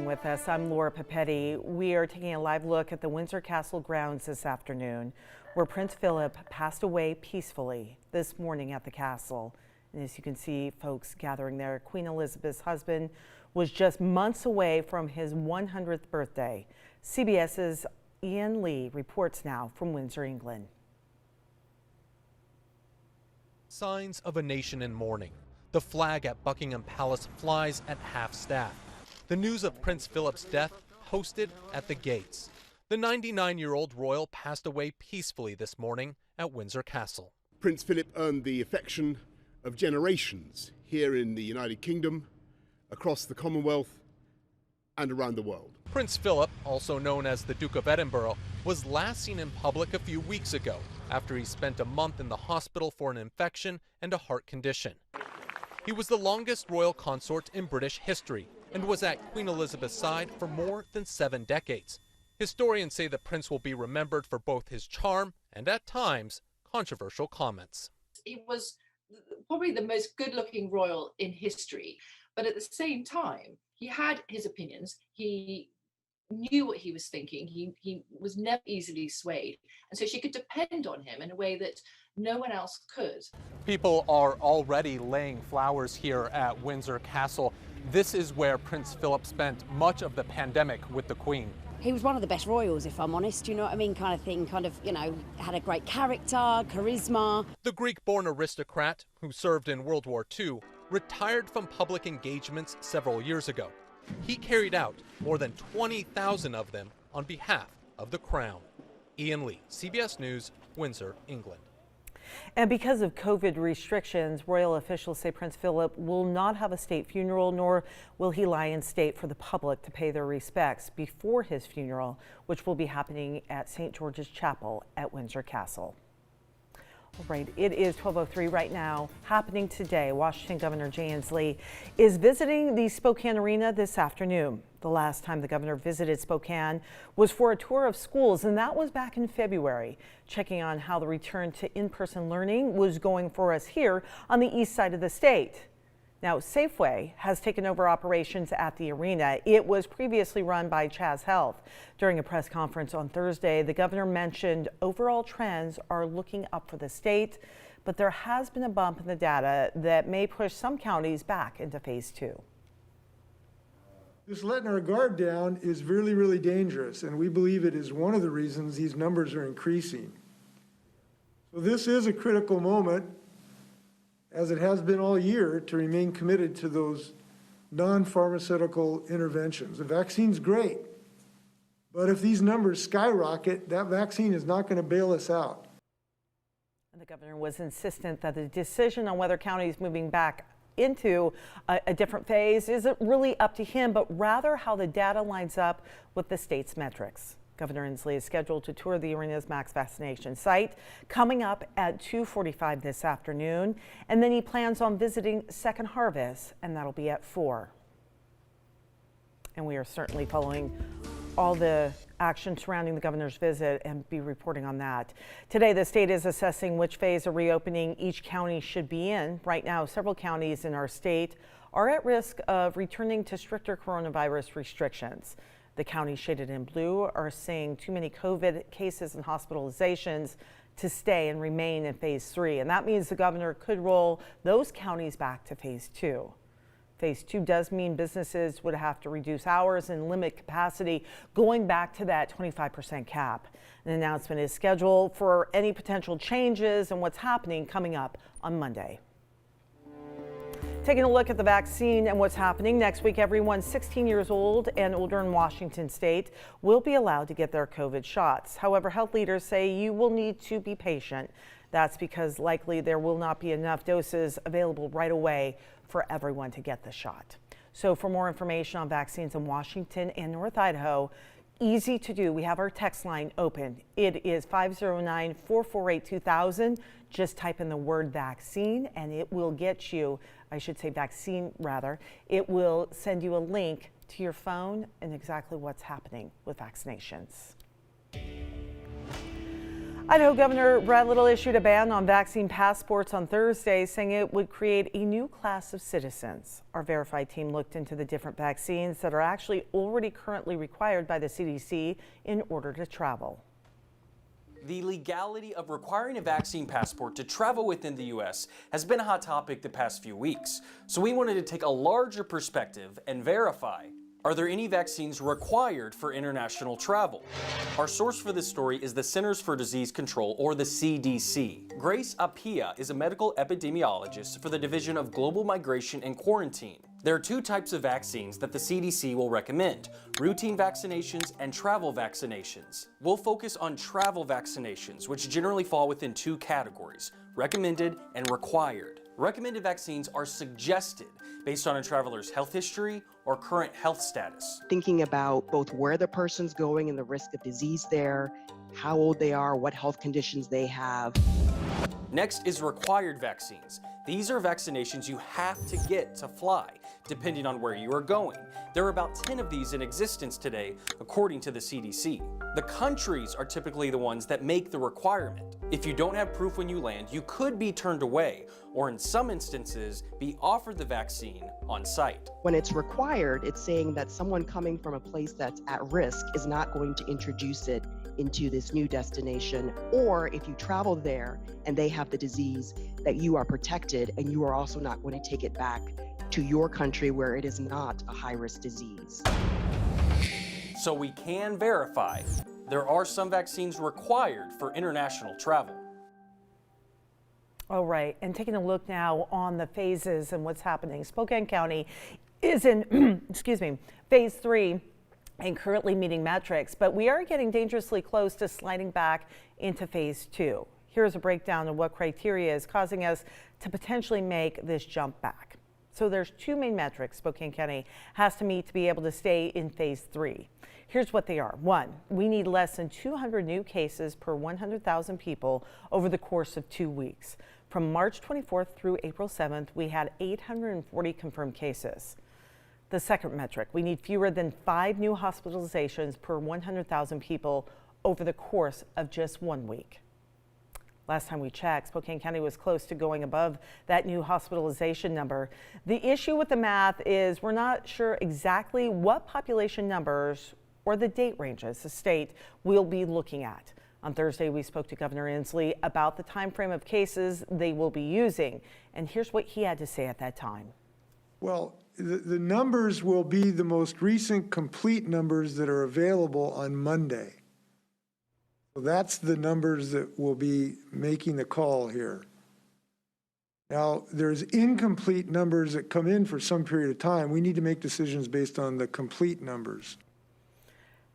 with us. I'm Laura Papetti. We are taking a live look at the Windsor Castle grounds this afternoon, where Prince Philip passed away peacefully this morning at the castle. And as you can see, folks gathering there. Queen Elizabeth's husband was just months away from his 100th birthday. CBS's Inslee reports now from Windsor, England. Signs of a nation in mourning. The flag at Buckingham Palace flies at half-staff. The news of Prince Philip's death posted at the gates. The 99-year-old royal passed away peacefully this morning at Windsor Castle. Prince Philip earned the affection of generations here in the United Kingdom, across the Commonwealth and around the world. Prince Philip, also known as the Duke of Edinburgh, was last seen in public a few weeks ago after he spent a month in the hospital for an infection and a heart condition. He was the longest royal consort in British history and was at Queen Elizabeth's side for more than 7 decades. Historians say the prince will be remembered for both his charm and, at times, controversial comments. He was probably the most good-looking royal in history, but at the same time, he had his opinions. He knew what he was thinking. He was never easily swayed. And so she could depend on him in a way that no one else could. People are already laying flowers here at Windsor Castle. This is where Prince Philip spent much of the pandemic with the Queen. He was one of the best royals, if I'm honest, you know what I mean, kind of thing, had a great character, charisma. The Greek-born aristocrat, who served in World War II, retired from public engagements several years ago. He carried out more than 20,000 of them on behalf of the Crown. Ian Lee, CBS News, Windsor, England. And because of COVID restrictions, royal officials say Prince Philip will not have a state funeral, nor will he lie in state for the public to pay their respects before his funeral, which will be happening at St. George's Chapel at Windsor Castle. All right, it is 12:03 right now. Happening today, Washington Governor Jay Inslee is visiting the Spokane Arena this afternoon. The last time the governor visited Spokane was for a tour of schools, and that was back in February, checking on how the return to in-person learning was going for us here on the east side of the state. Now, Safeway has taken over operations at the arena. It was previously run by Chaz Health. During a press conference on Thursday, the governor mentioned overall trends are looking up for the state, but there has been a bump in the data that may push some counties back into phase 2. This letting our guard down is really, really dangerous, and we believe it is one of the reasons these numbers are increasing. So this is a critical moment, as it has been all year, to remain committed to those non-pharmaceutical interventions. The vaccine's great, but if these numbers skyrocket, that vaccine is not going to bail us out. And the governor was insistent that the decision on whether counties moving back into a different phase isn't really up to him, but rather how the data lines up with the state's metrics. Governor Inslee is scheduled to tour the arena's max vaccination site coming up at 2:45 this afternoon, and then he plans on visiting Second Harvest, and that'll be at 4. And we are certainly following all the action surrounding the governor's visit and be reporting on that. Today, the state is assessing which phase of reopening each county should be in. Right now, several counties in our state are at risk of returning to stricter coronavirus restrictions. The counties shaded in blue are seeing too many COVID cases and hospitalizations to stay and remain in phase 3. And that means the governor could roll those counties back to phase 2. Phase 2 does mean businesses would have to reduce hours and limit capacity, going back to that 25% cap. An announcement is scheduled for any potential changes and what's happening coming up on Monday. Taking a look at the vaccine and what's happening next week, everyone 16 years old and older in Washington state will be allowed to get their COVID shots. However, health leaders say you will need to be patient. That's because likely there will not be enough doses available right away for everyone to get the shot. So for more information on vaccines in Washington and North Idaho, easy to do. We have our text line open. It is 509-448-2000. Just type in the word vaccine and it will get you, I should say vaccine rather, it will send you a link to your phone and exactly what's happening with vaccinations. Idaho Governor Brad Little issued a ban on vaccine passports on Thursday, saying it would create a new class of citizens. Our Verified team looked into the different vaccines that are actually already currently required by the CDC in order to travel. The legality of requiring a vaccine passport to travel within the U.S. has been a hot topic the past few weeks. So we wanted to take a larger perspective and verify, are there any vaccines required for international travel? Our source for this story is the Centers for Disease Control, or the CDC. Grace Apia is a medical epidemiologist for the Division of Global Migration and Quarantine. There are two types of vaccines that the CDC will recommend: routine vaccinations and travel vaccinations. We'll focus on travel vaccinations, which generally fall within two categories: recommended and required. Recommended vaccines are suggested based on a traveler's health history or current health status. Thinking about both where the person's going and the risk of disease there, how old they are, what health conditions they have. Next is required vaccines. These are vaccinations you have to get to fly, depending on where you are going. There are about 10 of these in existence today, according to the CDC. The countries are typically the ones that make the requirement. If you don't have proof when you land, you could be turned away, or in some instances, be offered the vaccine on site. When it's required, it's saying that someone coming from a place that's at risk is not going to introduce it into this new destination, or if you travel there and they have the disease, that you are protected and you are also not going to take it back to your country where it is not a high-risk disease. So we can verify there are some vaccines required for international travel. All right, and taking a look now on the phases and what's happening. Spokane County is in, phase 3 and currently meeting metrics, but we are getting dangerously close to sliding back into phase 2. Here's a breakdown of what criteria is causing us to potentially make this jump back. So there's two main metrics Spokane County has to meet to be able to stay in phase 3. Here's what they are. 1, we need less than 200 new cases per 100,000 people over the course of 2 weeks. From March 24th through April 7th, we had 840 confirmed cases. The second metric, we need fewer than 5 new hospitalizations per 100,000 people over the course of just 1 week. Last time we checked, Spokane County was close to going above that new hospitalization number. The issue with the math is we're not sure exactly what population numbers or the date ranges the state will be looking at. On Thursday, we spoke to Governor Inslee about the time frame of cases they will be using, and here's what he had to say at that time. Well, the numbers will be the most recent complete numbers that are available on Monday. So that's the numbers that will be making the call here. Now, there's incomplete numbers that come in for some period of time. We need to make decisions based on the complete numbers.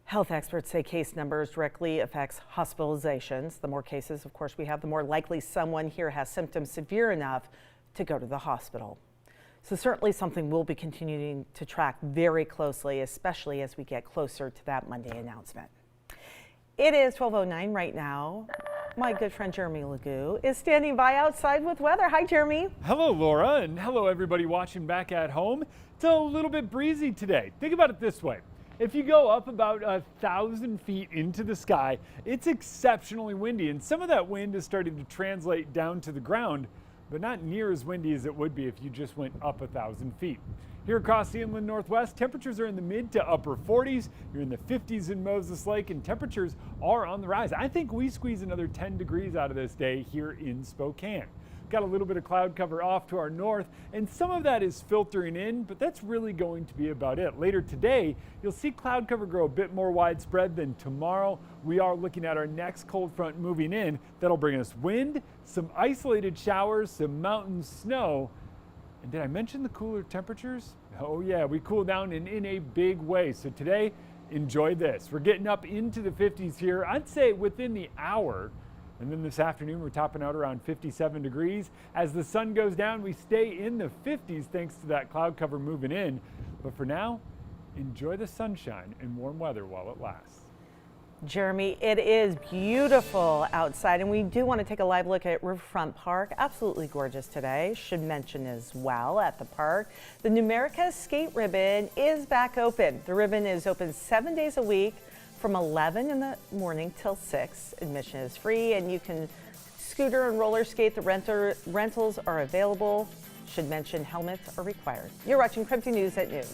Health experts say case numbers directly affects hospitalizations. The more cases, of course, we have, the more likely someone here has symptoms severe enough to go to the hospital. So certainly something we'll be continuing to track very closely, especially as we get closer to that Monday announcement. It is 12:09 right now. My good friend Jeremy Legoo is standing by outside with weather. Hi, Jeremy. Hello, Laura, and hello, everybody watching back at home. It's a little bit breezy today. Think about it this way. If you go up about 1,000 feet into the sky, it's exceptionally windy, and some of that wind is starting to translate down to the ground, but not near as windy as it would be if you just went up 1,000 feet. Here across the inland northwest, temperatures are in the mid to upper 40s. You're in the 50s in Moses Lake, and temperatures are on the rise. I think we squeeze another 10 degrees out of this day here in Spokane. Got a little bit of cloud cover off to our north, and some of that is filtering in, but that's really going to be about it. Later today, you'll see cloud cover grow a bit more widespread than tomorrow. We are looking at our next cold front moving in. That'll bring us wind, some isolated showers, some mountain snow. And did I mention the cooler temperatures? Oh yeah, we cool down and in a big way. So today, enjoy this. We're getting up into the 50s here, I'd say within the hour. And then this afternoon, we're topping out around 57 degrees. As the sun goes down, we stay in the 50s thanks to that cloud cover moving in. But for now, enjoy the sunshine and warm weather while it lasts. Jeremy, it is beautiful outside, and we do want to take a live look at Riverfront Park. Absolutely gorgeous today. Should mention as well at the park, the Numerica Skate Ribbon is back open. The ribbon is open 7 days a week from 11 in the morning till 6. Admission is free, and you can scooter and roller skate. The rentals are available. Should mention helmets are required. You're watching Crimson News at noon.